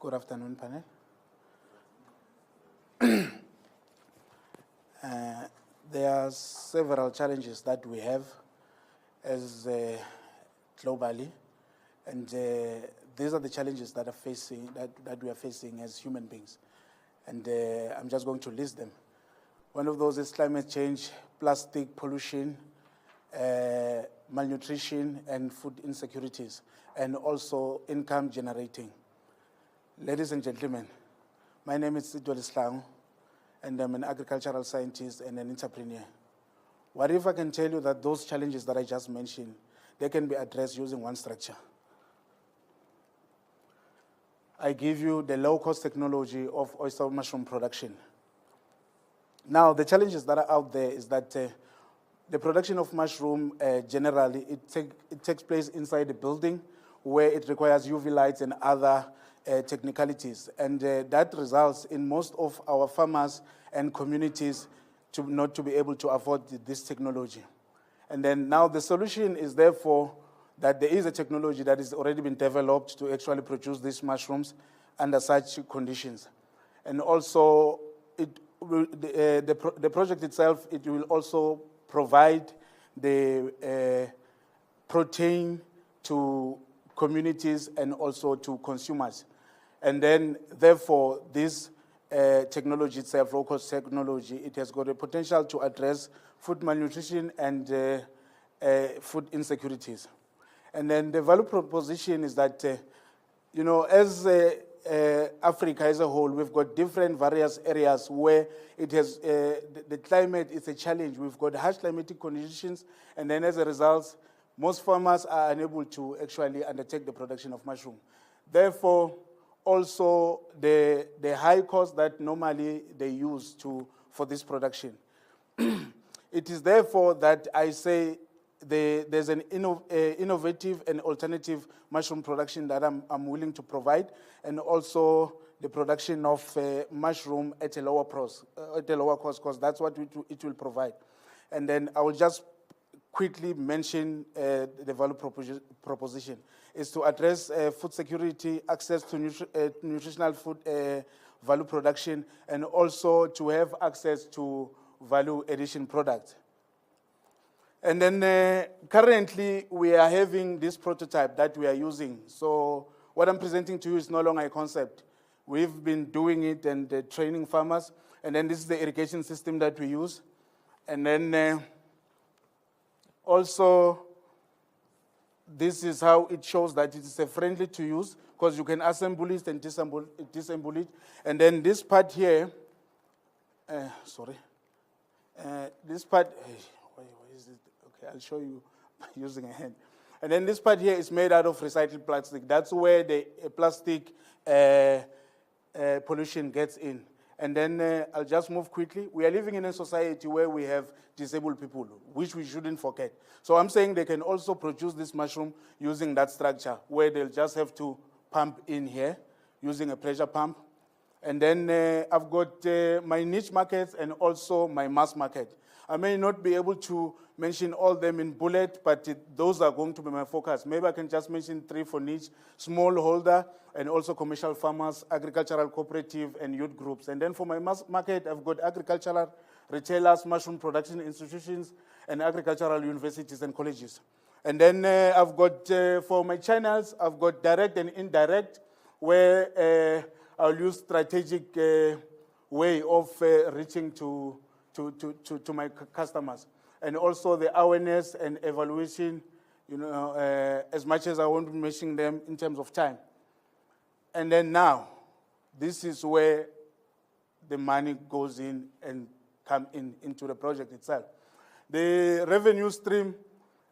Good afternoon, panel. There are several challenges that we have as globally, and these are the challenges that we are facing as human beings. And I'm just going to list them. One of those is climate change, plastic pollution, malnutrition, and food insecurities, and also income generating. Ladies and gentlemen, my name is Sidwell Slang, and I'm an agricultural scientist and an entrepreneur. What if I can tell you that those challenges that I just mentioned, they can be addressed using one structure? I give you the low-cost technology of oyster mushroom production. Now, the challenges that are out there is that the production of mushroom, generally, it takes place inside a building where it requires UV lights and other technicalities. And that results in most of our farmers and communities not to be able to afford this technology. And then now the solution is therefore that there is a technology that has already been developed to actually produce these mushrooms under such conditions. And also, the project itself, it will also provide the protein to communities and also to consumers. And then, therefore, this technology itself, low-cost technology, it has got a potential to address food malnutrition and food insecurities. And then the value proposition is that, as Africa as a whole, we've got different various areas where it has, the climate is a challenge. We've got harsh climatic conditions, and then as a result, most farmers are unable to actually undertake the production of mushroom. Therefore, also the high cost that normally they use for this production. It is therefore that I say there's an innovative and alternative mushroom production that I'm willing to provide, and also the production of mushroom at a lower cost, because that's what it will provide. And then I will just quickly mention the value proposition is to address food security, access to nutritional food value production, and also to have access to value addition products. And then currently we are having this prototype that we are using. So what I'm presenting to you is no longer a concept. We've been doing it and training farmers. And then this is the irrigation system that we use. And then also, this is how it shows that it is friendly to use, because you can assemble it and disassemble it. And then this part here, this part, why is it? Okay, I'll show you using a hand. And then this part here is made out of recycled plastic. That's where the plastic pollution gets in. And then I'll just move quickly. We are living in a society where we have disabled people, which we shouldn't forget. So I'm saying they can also produce this mushroom using that structure, where they'll just have to pump in here using a pressure pump. And then I've got my niche markets and also my mass market. I may not be able to mention all them in bullet, but those are going to be my focus. Maybe I can just mention 3 for niche: smallholder, and also commercial farmers, agricultural cooperative, and youth groups. And then for my mass market, I've got agricultural retailers, mushroom production institutions, and agricultural universities and colleges. And then I've got, for my channels, I've got direct and indirect, where I'll use strategic way of reaching to my customers. And also the awareness and evaluation, as much as I won't be mentioning them in terms of time. And then now, this is where the money goes in and come into the project itself. The revenue stream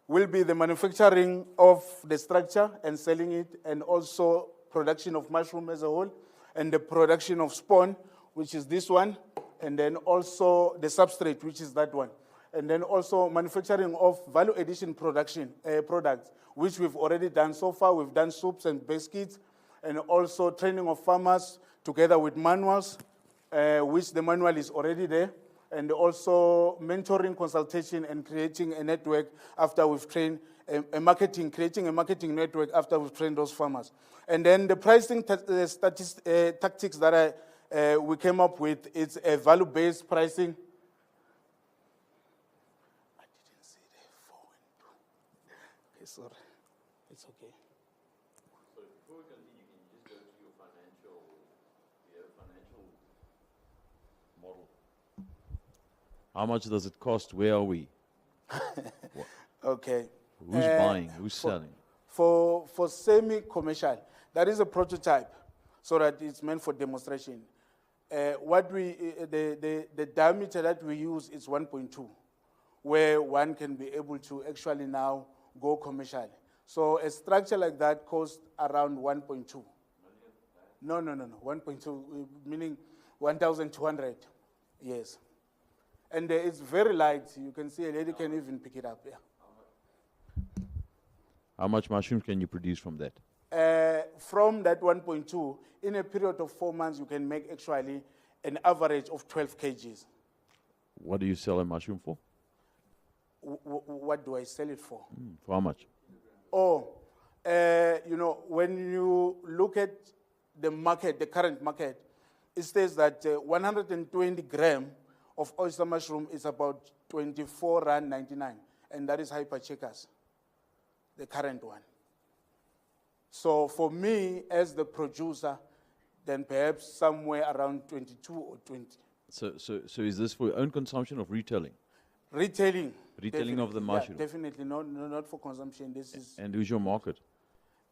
will be the manufacturing of the structure and selling it, and also production of mushroom as a whole, and the production of spawn, which is this one, and then also the substrate, which is that one. And then also manufacturing of value addition production products, which we've already done so far. We've done soups and biscuits, and also training of farmers together with manuals, which the manual is already there. and also mentoring, consultation, and creating a network after we've trained, creating a marketing network after we've trained those farmers. And then the pricing tactics that we came up with, it's a value-based pricing. I didn't see the 4 and 2. Okay, sorry. It's okay. So before we continue, can you just go to your financial model? How much does it cost? Where are we? Okay. Who's buying? Who's selling? For semi-commercial, that is a prototype, so that it's meant for demonstration. The diameter that we use is 1.2, where one can be able to actually now go commercial. So a structure like that costs around 1.2. No, 1.2, meaning 1,200, yes. And it's very light. You can see a lady can even pick it up. Yeah. How much mushrooms can you produce from that? From that 1.2, in a period of 4 months, you can make actually an average of 12 kgs. What do you sell a mushroom for? What do I sell it for? For how much? When you look at the market, the current market, it says that 120 grams of oyster mushroom is about 24.99 rand, and that is hyper checkers, the current one. So for me, as the producer, then perhaps somewhere around 22 or 20. So is this for your own consumption or retailing? Retailing. Retailing of the mushroom? Yeah, definitely, not for consumption. This is. And who's your market?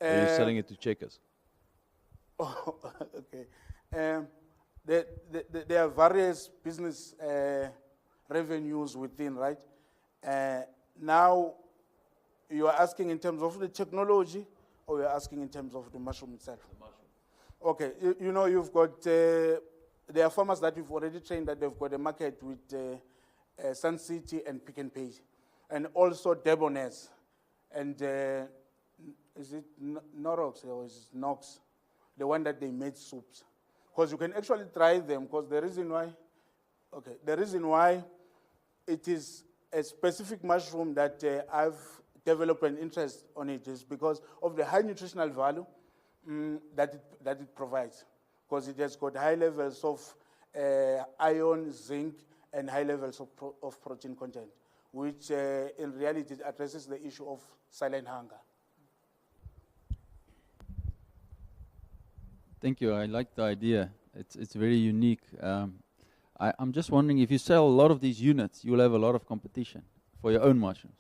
Are you selling it to checkers? Oh, okay. There are various business revenues within, right? Now, you are asking in terms of the technology, or you're asking in terms of the mushroom itself? The mushroom. Okay, you've got, there are farmers that we've already trained that they've got a market with Sun City and Pick and Pay, and also Debonairs, and is it Norox or is it Knox? The one that they made soups. Because you can actually try them, because the reason why it is a specific mushroom that I've developed an interest on it is because of the high nutritional value that it provides. Because it has got high levels of iron, zinc, and high levels of protein content, which in reality addresses the issue of silent hunger. Thank you. I like the idea. It's very unique. I'm just wondering, if you sell a lot of these units, you will have a lot of competition for your own mushrooms.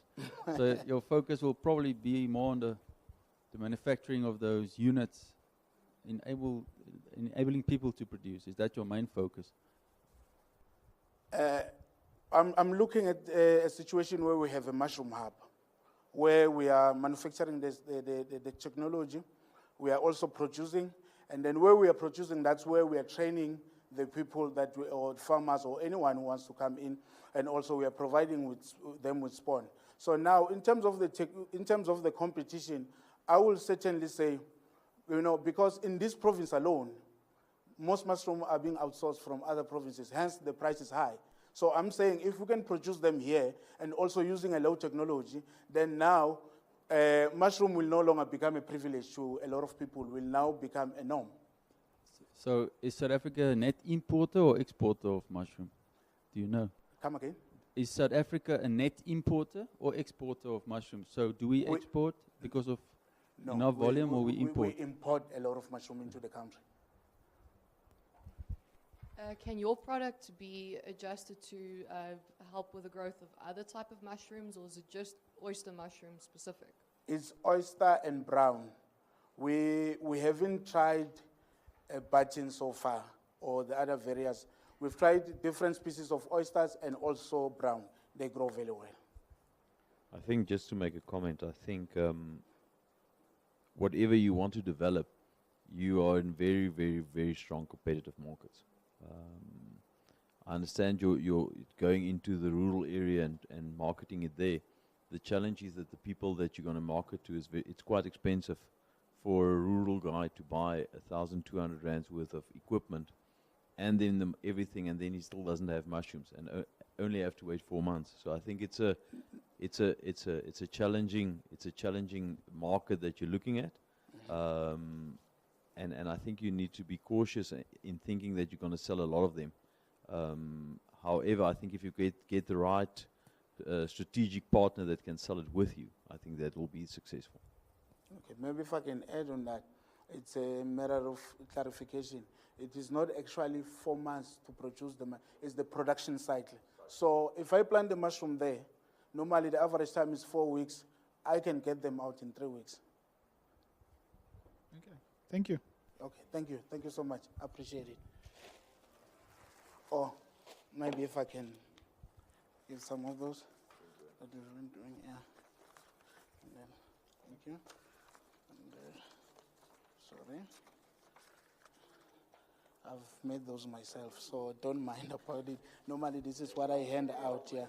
So your focus will probably be more on the manufacturing of those units, enabling people to produce. Is that your main focus? I'm looking at a situation where we have a mushroom hub, where we are manufacturing the technology. We are also producing. And then where we are producing, that's where we are training the people or farmers or anyone who wants to come in. And also we are providing them with spawn. So now, in terms of the competition, I will certainly say, because in this province alone, most mushrooms are being outsourced from other provinces. Hence, the price is high. So I'm saying if we can produce them here and also using a low technology, then now mushroom will no longer become a privilege to a lot of people, will now become a norm. So is South Africa a net importer or exporter of mushroom? Do you know? Come again? Is South Africa a net importer or exporter of mushrooms? So do we export because of enough volume, or we import? We import a lot of mushroom into the country. Can your product be adjusted to help with the growth of other type of mushrooms, or is it just oyster mushroom specific? It's oyster and brown. We haven't tried a button so far, or the other various. We've tried different species of oysters and also brown. They grow very well. I think, just to make a comment, I think whatever you want to develop, you are in very, very, very strong competitive markets. I understand you're going into the rural area and marketing it there. The challenge is that the people that you're going to market to, it's quite expensive for a rural guy to buy 1,200 rands worth of equipment and then everything, and then he still doesn't have mushrooms. And only have to wait 4 months. So I think it's a challenging market that you're looking at, and I think you need to be cautious in thinking that you're going to sell a lot of them. However, I think if you get the right strategic partner that can sell it with you, I think that will be successful. Okay, maybe if I can add on that, it's a matter of clarification. It is not actually 4 months to produce it's the production cycle. So if I plant the mushroom there, normally the average time is 4 weeks. I can get them out in 3 weeks. Okay, thank you. Okay, thank you. Thank you so much. I appreciate it. Or maybe if I can give some of those. That is what I'm doing, yeah. And then, thank you. And, sorry. I've made those myself, so don't mind about it. Normally, this is what I hand out, yeah.